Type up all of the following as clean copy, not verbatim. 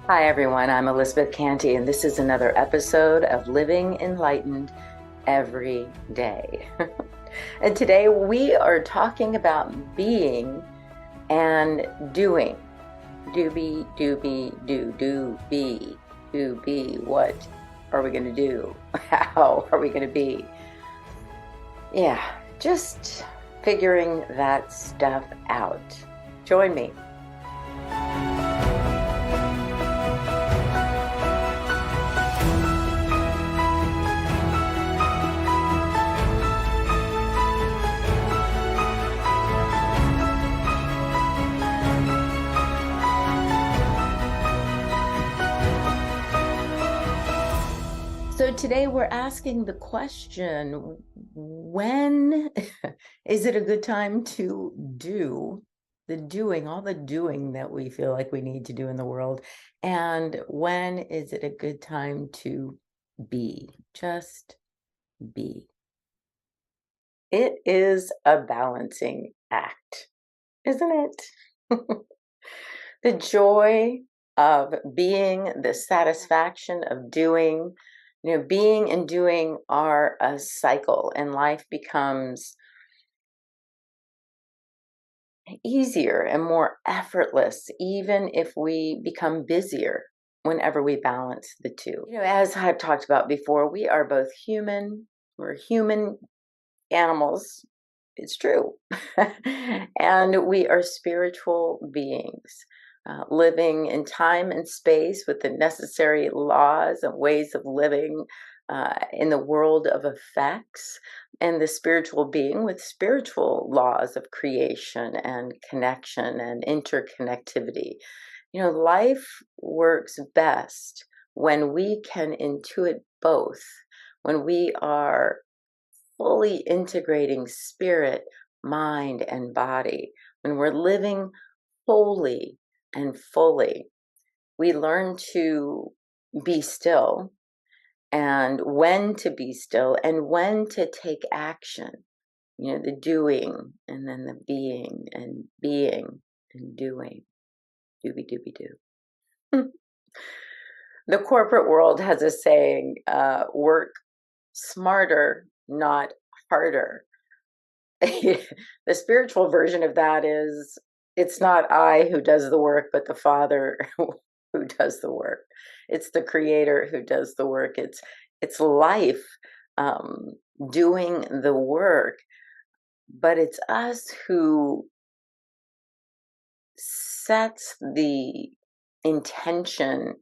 Hi, everyone. I'm Elizabeth Cantey, and this is another episode of Living Enlightened Every Day. And today we are talking about being and doing. Do be. What are we going to do? How are we going to be? Yeah, just figuring that stuff out. Join me. So today we're asking the question, when is it a good time to do the doing, all the doing that we feel like we need to do in the world? And when is it a good time to be, just be? It is a balancing act, isn't it? The joy of being, the satisfaction of doing. Being and doing are a cycle, and life becomes easier and more effortless, even if we become busier whenever we balance the two. As I've talked about before, we are both human, we're human animals. It's true. And we are spiritual beings. Living in time and space with the necessary laws and ways of living in the world of effects, and the spiritual being with spiritual laws of creation and connection and interconnectivity. Life works best when we can intuit both, when we are fully integrating spirit, mind, and body, when we're living wholly and fully. We learn to be still, and when to be still, and when to take action. The doing, and then the being and doing. Doobie doobie doo. The corporate world has a saying, work smarter, not harder. The spiritual version of that is, it's not I who does the work, but the Father who does the work. It's the Creator who does the work. It's life doing the work, but it's us who sets the intention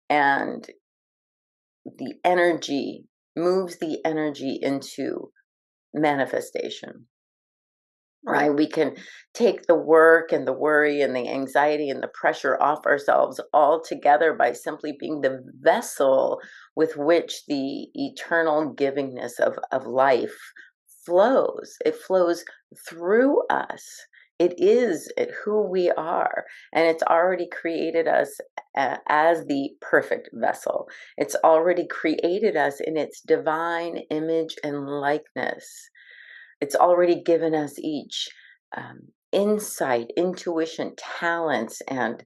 and the energy, moves the energy into manifestation. Right? We can take the work and the worry and the anxiety and the pressure off ourselves altogether by simply being the vessel with which the eternal givingness of life flows. It flows through us. It is who we are, and it's already created us as the perfect vessel. It's already created us in its divine image and likeness. It's already given us each insight, intuition, talents, and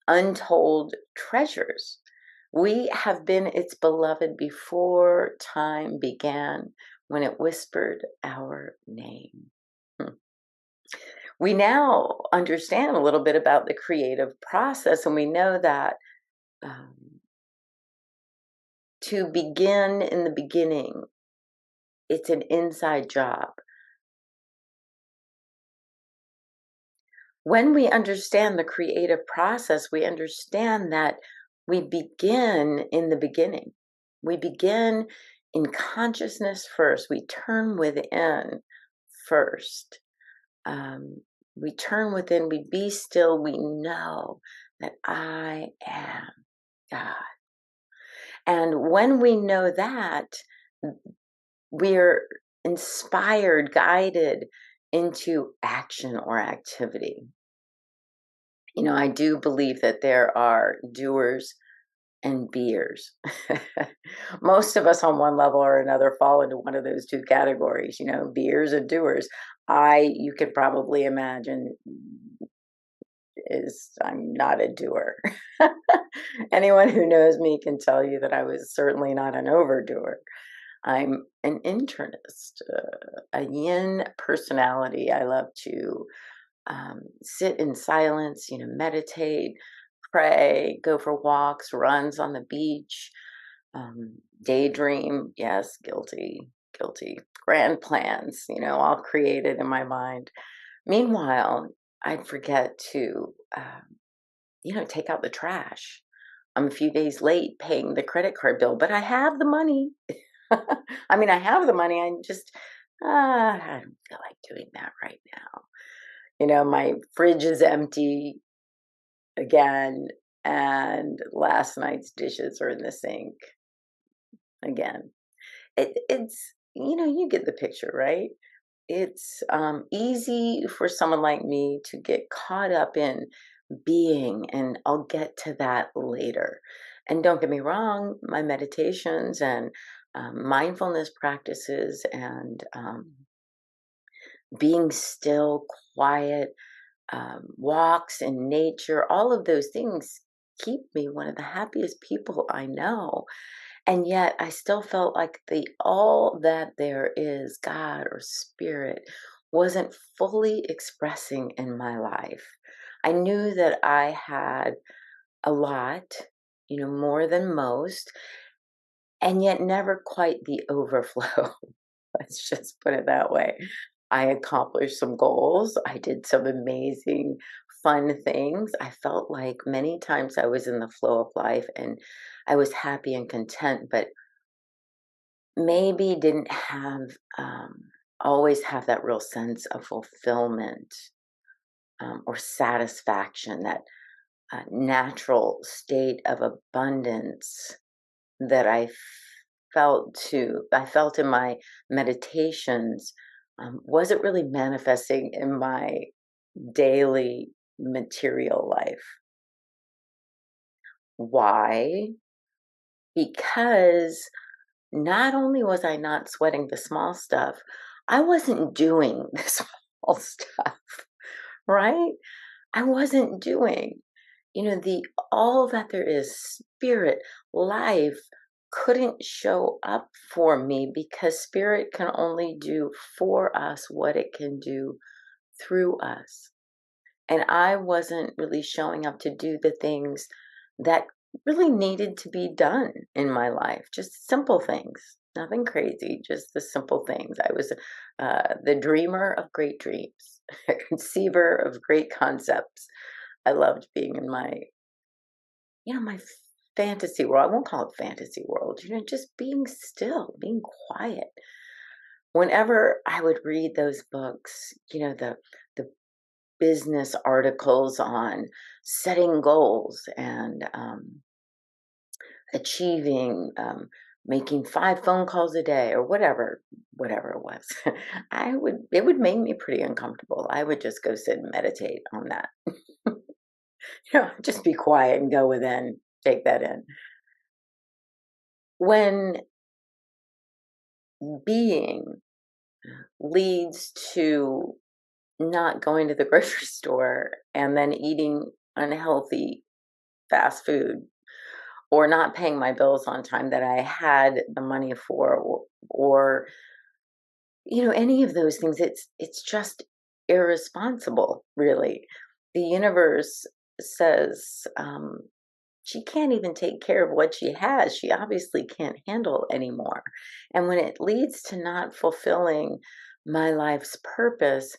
untold treasures. We have been its beloved before time began, when it whispered our name. We now understand a little bit about the creative process, and we know that to begin in the beginning. It's an inside job. When we understand the creative process, we understand that we begin in the beginning. We begin in consciousness first. We turn within first. We turn within, we be still, we know that I am God. And when we know that, we're inspired, guided into action or activity. I do believe that there are doers and beers. Most of us on one level or another fall into one of those two categories, beers and doers. You could probably imagine, I'm not a doer. Anyone who knows me can tell you that I was certainly not an overdoer. I'm an internist, a yin personality. I love to sit in silence, meditate, pray, go for walks, runs on the beach, daydream. Yes, guilty, guilty. Grand plans, all created in my mind. Meanwhile, I'd forget to, take out the trash. I'm a few days late paying the credit card bill, but I have the money. I mean, I have the money. I don't feel like doing that right now. My fridge is empty again, and last night's dishes are in the sink again. It's, you get the picture, right? It's easy for someone like me to get caught up in being, and I'll get to that later. And don't get me wrong, my meditations and mindfulness practices and being still, quiet, walks in nature, all of those things keep me one of the happiest people I know. And yet I still felt like the all that there is, God or spirit, wasn't fully expressing in my life. I knew that I had a lot, more than most, and yet never quite the overflow. Let's just put it that way. I accomplished some goals. I did some amazing, fun things. I felt like many times I was in the flow of life and I was happy and content, but maybe didn't have always have that real sense of fulfillment or satisfaction, that natural state of abundance that I felt in my meditations, wasn't really manifesting in my daily material life. Why? Because not only was I not sweating the small stuff, I wasn't doing the small stuff, right? I wasn't doing, the all that there is, spirit, life, couldn't show up for me because spirit can only do for us what it can do through us. And I wasn't really showing up to do the things that really needed to be done in my life, just simple things, nothing crazy, just the simple things. I was the dreamer of great dreams, a conceiver of great concepts. I loved being in my fantasy world. I won't call it fantasy world, just being still, being quiet. Whenever I would read those books, the business articles on setting goals and achieving, making 5 phone calls a day or whatever it was, it would make me pretty uncomfortable. I would just go sit and meditate on that. Just be quiet and go within, take that in. When being leads to not going to the grocery store and then eating unhealthy fast food, or not paying my bills on time that I had the money for, or any of those things, it's just irresponsible, really. The universe says, she can't even take care of what she has. She obviously can't handle anymore. And when it leads to not fulfilling my life's purpose,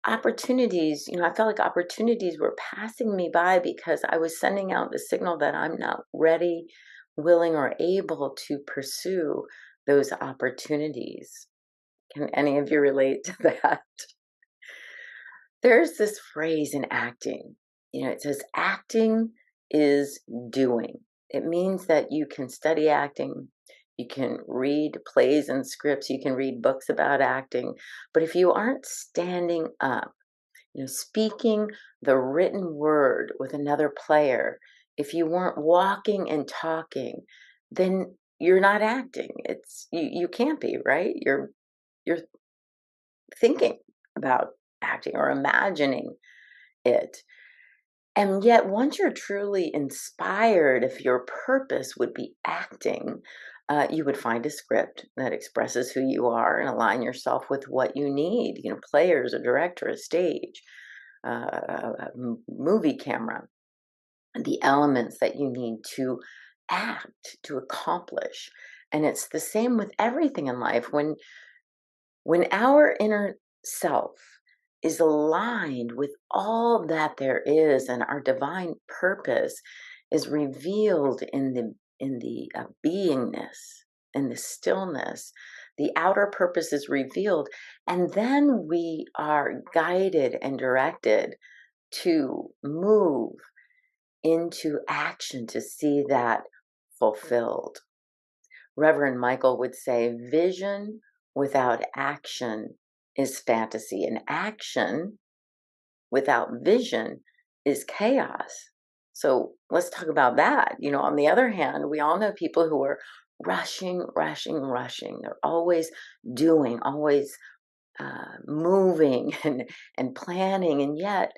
opportunities, I felt like opportunities were passing me by because I was sending out the signal that I'm not ready, willing, or able to pursue those opportunities. Can any of you relate to that? There's this phrase in acting, it says acting is doing. It means that you can study acting, you can read plays and scripts, you can read books about acting, but if you aren't standing up, speaking the written word with another player, if you weren't walking and talking, then you're not acting. You can't be, right? You're thinking about acting or imagining it. And yet, once you're truly inspired, if your purpose would be acting, you would find a script that expresses who you are and align yourself with what you need, players, a director, a stage, movie camera, the elements that you need to act, to accomplish. And it's the same with everything in life. When our inner self is aligned with all that there is and our divine purpose is revealed in the beingness, in the stillness, the outer purpose is revealed, and then we are guided and directed to move into action to see that fulfilled. Reverend Michael would say, vision without action is fantasy, and action without vision is chaos. So let's talk about that. On the other hand, we all know people who are rushing, rushing, rushing. They're always doing, always moving and planning, and yet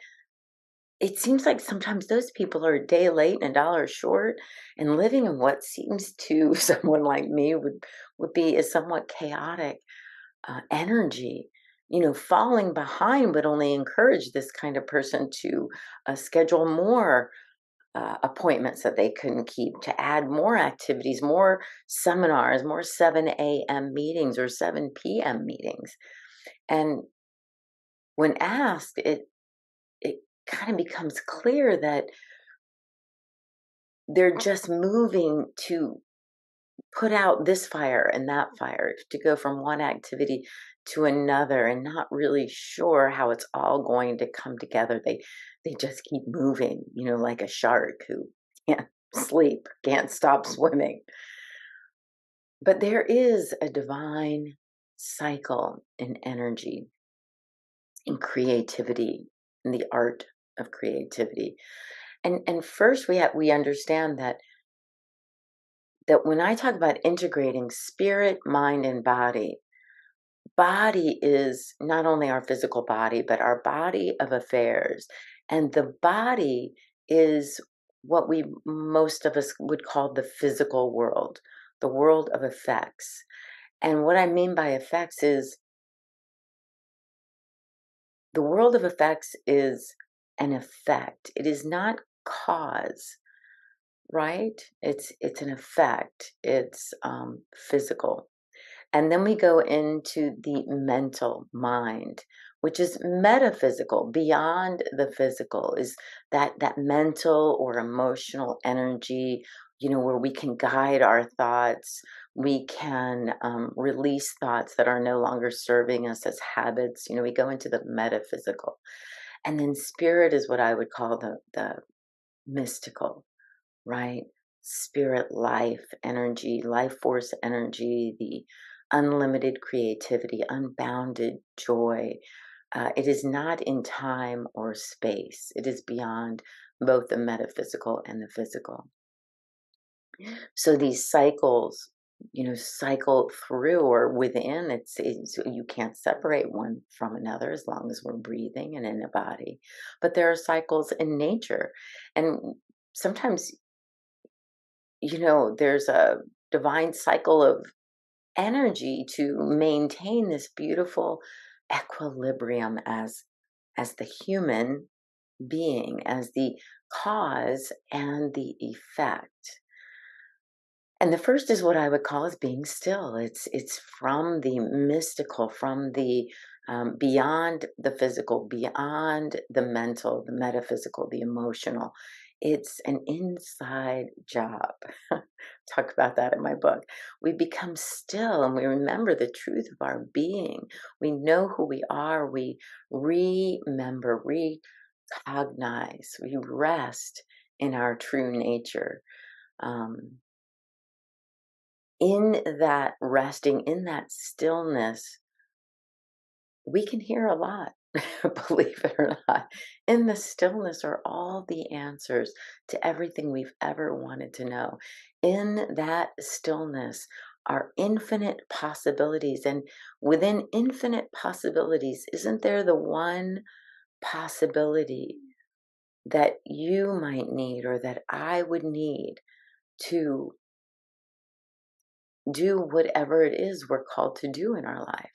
it seems like sometimes those people are a day late and a dollar short, and living in what seems to someone like me would be a somewhat chaotic energy. Falling behind would only encourage this kind of person to schedule more appointments that they couldn't keep, to add more activities, more seminars, more 7 a.m. meetings or 7 p.m. meetings. And when asked, it kind of becomes clear that they're just moving to put out this fire and that fire, to go from one activity to another, and not really sure how it's all going to come together. They just keep moving, like a shark who can't sleep, can't stop swimming. But there is a divine cycle in energy, in creativity, in the art of creativity. And first we understand that when I talk about integrating spirit, mind, and body is not only our physical body, but our body of affairs. And the body is what most of us would call the physical world, the world of effects. And what I mean by effects is the world of effects is an effect. It is not cause, right? It's an effect. It's physical. And then we go into the mental mind, which is metaphysical, beyond the physical, is that mental or emotional energy, where we can guide our thoughts. We can release thoughts that are no longer serving us as habits. We go into the metaphysical. And then spirit is what I would call the mystical, right? Spirit, life, energy, life force energy, the unlimited creativity, unbounded joy. It is not in time or space. It is beyond both the metaphysical and the physical. So these cycles, cycle through or within. It's you can't separate one from another as long as we're breathing and in a body. But there are cycles in nature, and sometimes there's a divine cycle of energy to maintain this beautiful equilibrium as the human being as the cause and the effect. And the first is what I would call as being still. It's from the mystical, from the beyond the physical, beyond the mental, the metaphysical, the emotional. It's an inside job. Talk about that in my book. We become still and we remember the truth of our being. We know who we are. We remember, recognize, we rest in our true nature. Um, in that resting, in that stillness, we can hear a lot, believe it or not. In the stillness are all the answers to everything we've ever wanted to know. In that stillness are infinite possibilities. And within infinite possibilities, isn't there the one possibility that you might need or that I would need to do whatever it is we're called to do in our life?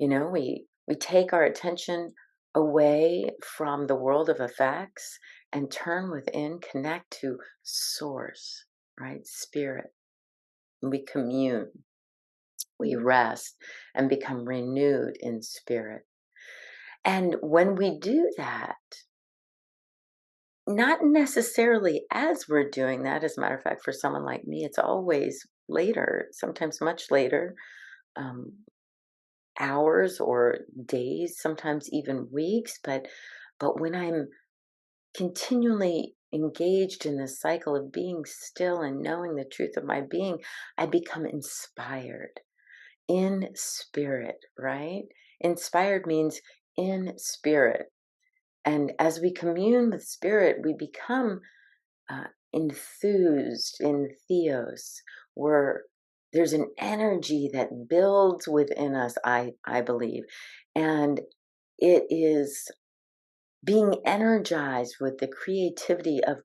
We take our attention away from the world of effects and turn within, connect to source, right? Spirit. We commune, we rest and become renewed in spirit. And when we do that, not necessarily as we're doing that, as a matter of fact, for someone like me, it's always later, sometimes much later, um, hours or days, sometimes even weeks, but when I'm continually engaged in this cycle of being still and knowing the truth of my being, I become inspired in spirit, right? Inspired means in spirit. And as we commune with spirit, we become enthused in theos, where there's an energy that builds within us, I believe. And it is being energized with the creativity of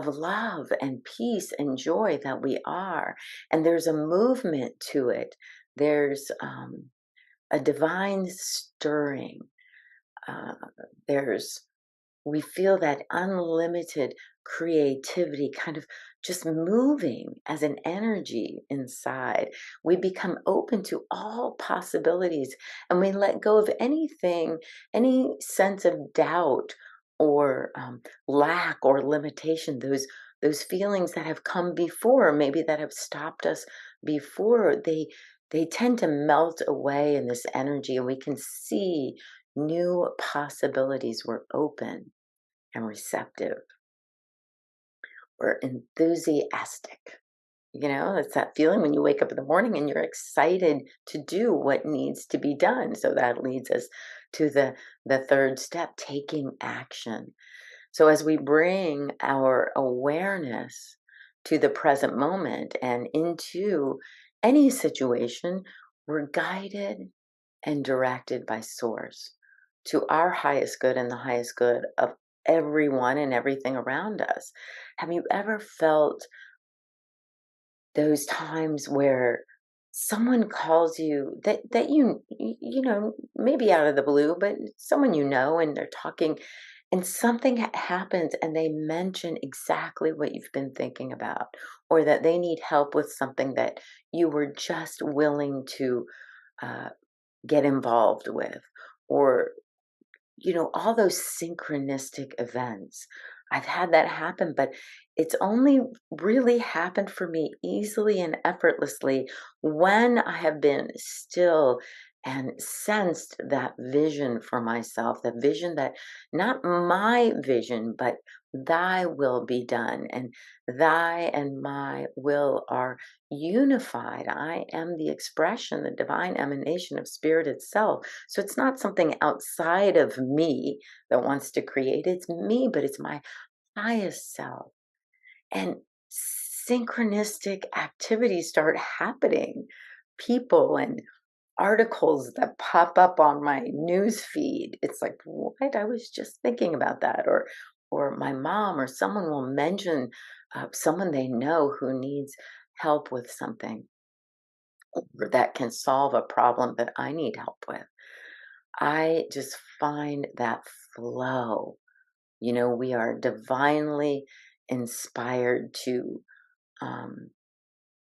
love and peace and joy that we are. And there's a movement to it. There's a divine stirring. Uh, there's we feel that unlimited creativity kind of just moving as an energy inside. We become open to all possibilities and we let go of anything, any sense of doubt or lack or limitation, those feelings that have come before, maybe that have stopped us before. They tend to melt away in this energy and we can see new possibilities. We're open and receptive. We're enthusiastic. It's that feeling when you wake up in the morning and you're excited to do what needs to be done. So that leads us to the third step, taking action. So as we bring our awareness to the present moment and into any situation, we're guided and directed by source to our highest good and the highest good of everyone and everything around us. Have you ever felt those times where someone calls you that maybe out of the blue, but someone and they're talking and something happens and they mention exactly what you've been thinking about, or that they need help with something that you were just willing to uh, get involved with, or all those synchronistic events. I've had that happen, but it's only really happened for me easily and effortlessly when I have been still and sensed that vision for myself, the vision that not my vision, but thy will be done. And thy and my will are unified. I am the expression, the divine emanation of spirit itself. So it's not something outside of me that wants to create. It's me, but it's my highest self. And synchronistic activities start happening. People and articles that pop up on my news feed. It's like, what? I was just thinking about that. Or my mom or someone will mention someone they know who needs help with something or that can solve a problem that I need help with. I just find that flow. We are divinely inspired to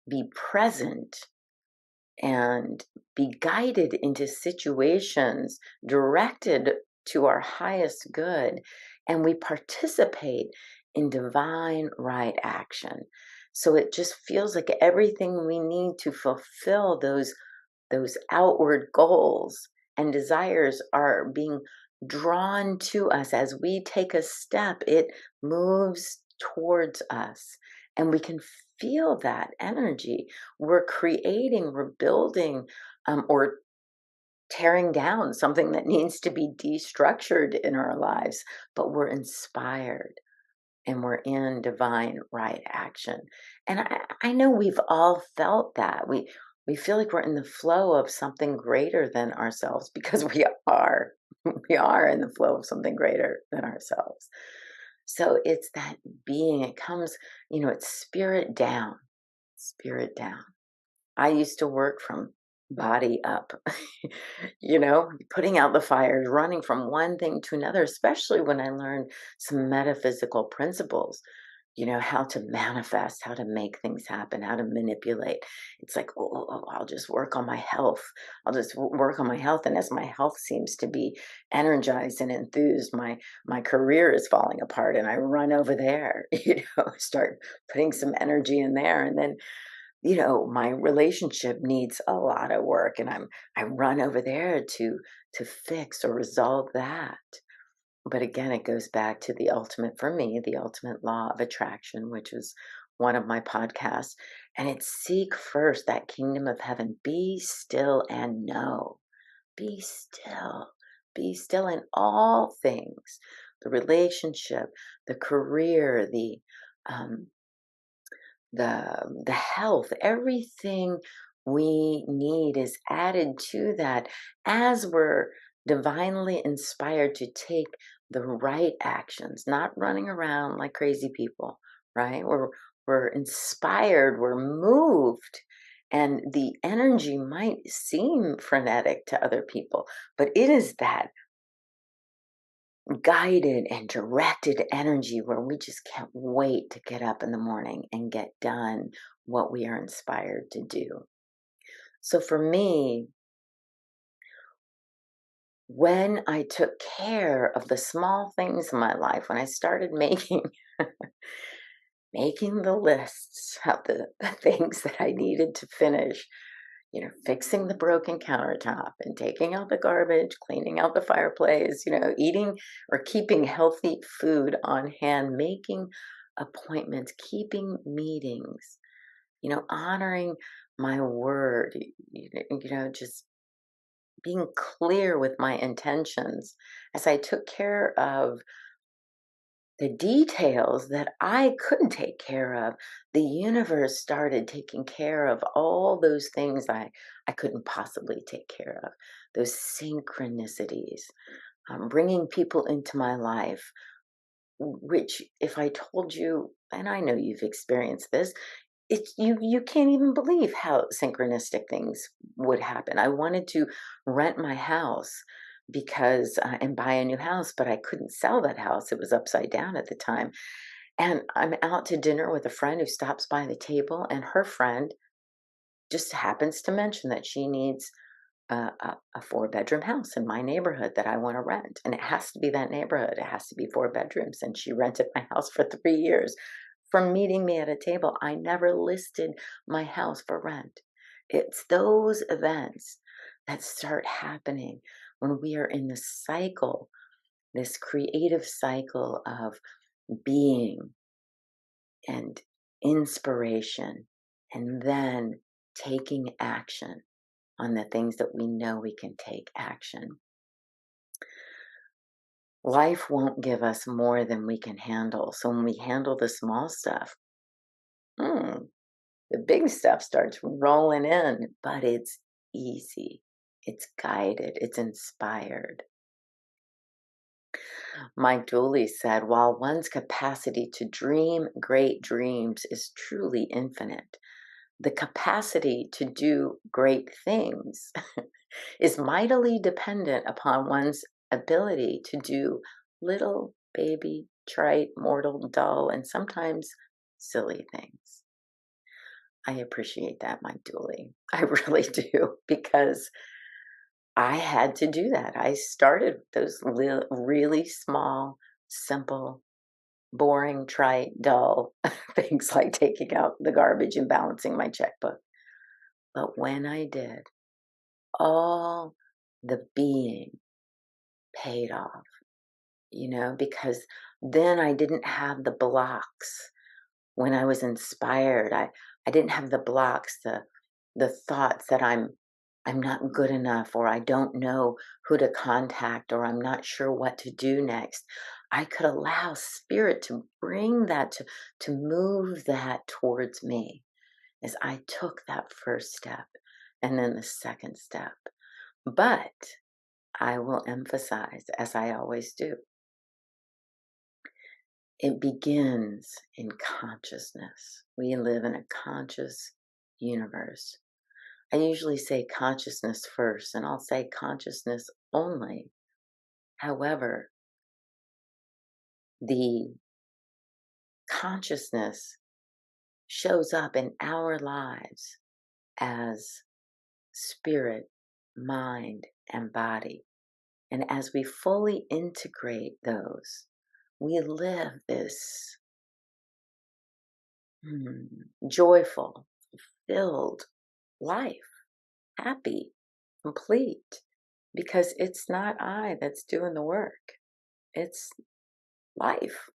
be present and be guided into situations directed to our highest good, and we participate in divine right action. So it just feels like everything we need to fulfill those outward goals and desires are being drawn to us. As we take a step, it moves towards us, and we can feel that energy. We're creating, we're building, or tearing down something that needs to be destructured in our lives, but we're inspired and we're in divine right action. And I know we've all felt that. We feel like we're in the flow of something greater than ourselves, because we are. We are in the flow of something greater than ourselves. So it's that being, it comes, it's spirit down, spirit down. I used to work from body up, putting out the fires, running from one thing to another, especially when I learned some metaphysical principles, how to manifest, how to make things happen, how to manipulate. It's like, oh, I'll just work on my health. I'll just work on my health. And as my health seems to be energized and enthused, my career is falling apart, and I run over there, start putting some energy in there. And then my relationship needs a lot of work, and I run over there to fix or resolve that. But again, it goes back to the ultimate, for me, the ultimate law of attraction, which is one of my podcasts. And it's seek first that kingdom of heaven. Be still and know. Be still. Be still in all things. The relationship, the career, um, the health, everything we need is added to that, as we're divinely inspired to take the right actions, not running around like crazy people, right? We're inspired, we're moved, and the energy might seem frenetic to other people, but it is that guided and directed energy where we just can't wait to get up in the morning and get done what we are inspired to do. So for me, when I took care of the small things in my life, when I started making making the lists of the things that I needed to finish, fixing the broken countertop and taking out the garbage, cleaning out the fireplace, eating or keeping healthy food on hand, making appointments, keeping meetings, honoring my word, just being clear with my intentions. As I took care of the details that I couldn't take care of, the universe started taking care of all those things I couldn't possibly take care of, those synchronicities, bringing people into my life, which, if I told you, and I know you've experienced this, it's you can't even believe how synchronistic things would happen. I wanted to rent my house because and buy a new house, but I couldn't sell that house. It was upside down at the time. And I'm out to dinner with a friend who stops by the table, and her friend just happens to mention that she needs a four-bedroom house in my neighborhood that I want to rent. And it has to be that neighborhood. It has to be 4 bedrooms. And she rented my house for 3 years. From meeting me at a table, I never listed my house for rent. It's those events that start happening when we are in this cycle, this creative cycle of being and inspiration, and then taking action on the things that we know we can take action. Life won't give us more than we can handle. So when we handle the small stuff, the big stuff starts rolling in, but it's easy, it's guided, it's inspired. Mike Dooley said, while one's capacity to dream great dreams is truly infinite, the capacity to do great things is mightily dependent upon one's ability to do little baby, trite, mortal, dull, and sometimes silly things. I appreciate that, my Dooley. I really do, because I had to do that. I started those really small, simple, boring, trite, dull things like taking out the garbage and balancing my checkbook. But when I did, all the being paid off, because then I didn't have the blocks. When I was inspired, I didn't have the blocks, the thoughts that I'm not good enough, or I don't know who to contact, or I'm not sure what to do next. I could allow spirit to bring that, to move that towards me as I took that first step and then the second step. But I will emphasize, as I always do, it begins in consciousness. We live in a conscious universe. I usually say consciousness first, and I'll say consciousness only. However, the consciousness shows up in our lives as spirit, mind, and body. And as we fully integrate those, we live this joyful, filled life, happy, complete, because it's not I that's doing the work. It's life.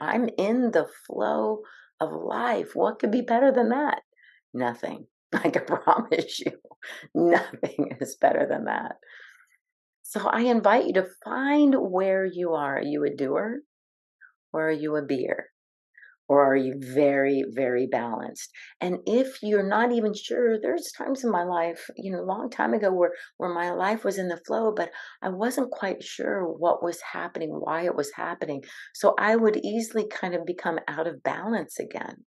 I'm in the flow of life. What could be better than that? Nothing. I can promise you, nothing is better than that. So I invite you to find where you are. Are you a doer, or are you a beer? Or are you very, very balanced? And if you're not even sure, there's times in my life, a long time ago, where my life was in the flow, but I wasn't quite sure what was happening, why it was happening. So I would easily kind of become out of balance again.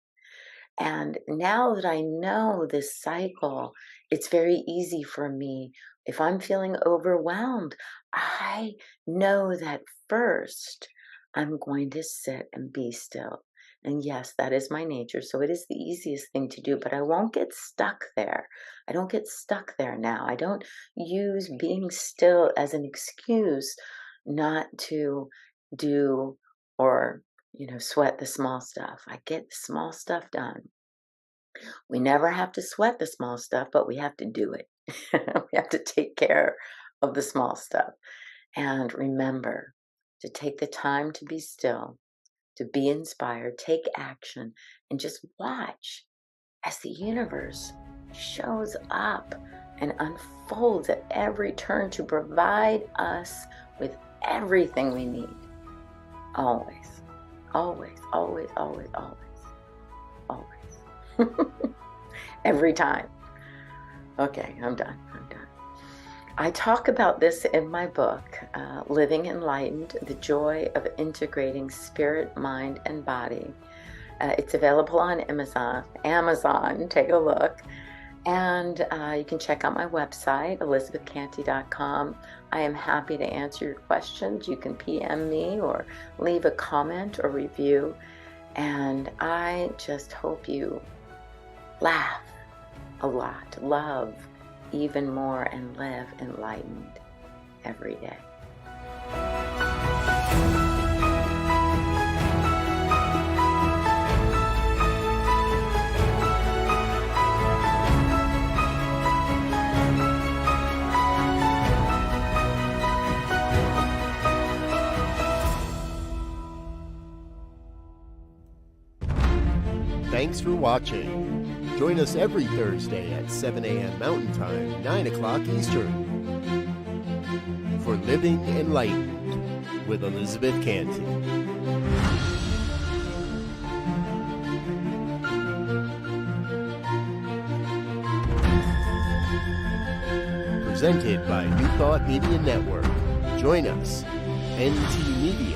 And now that I know this cycle, it's very easy for me. If I'm feeling overwhelmed, I know that first I'm going to sit and be still. And yes, that is my nature. So it is the easiest thing to do, but I won't get stuck there. I don't get stuck there now. I don't use being still as an excuse not to do or, sweat the small stuff. I get the small stuff done. We never have to sweat the small stuff, but we have to do it. We have to take care of the small stuff. And remember to take the time to be still, to be inspired, take action, and just watch as the universe shows up and unfolds at every turn to provide us with everything we need. Always, always, always, always, always, always. Every time. Okay, I'm done. I talk about this in my book, Living Enlightened, The Joy of Integrating Spirit, Mind, and Body. It's available on Amazon. Take a look. And you can check out my website, elizabethcantey.com. I am happy to answer your questions. You can PM me or leave a comment or review. And I just hope you laugh a lot, love even more, and live enlightened every day. Thanks for watching. Join us every Thursday at 7 a.m. Mountain Time, 9 o'clock Eastern, for Living Enlightened with Elizabeth Cantey. Presented by New Thought Media Network. Join us, ntmedia.org.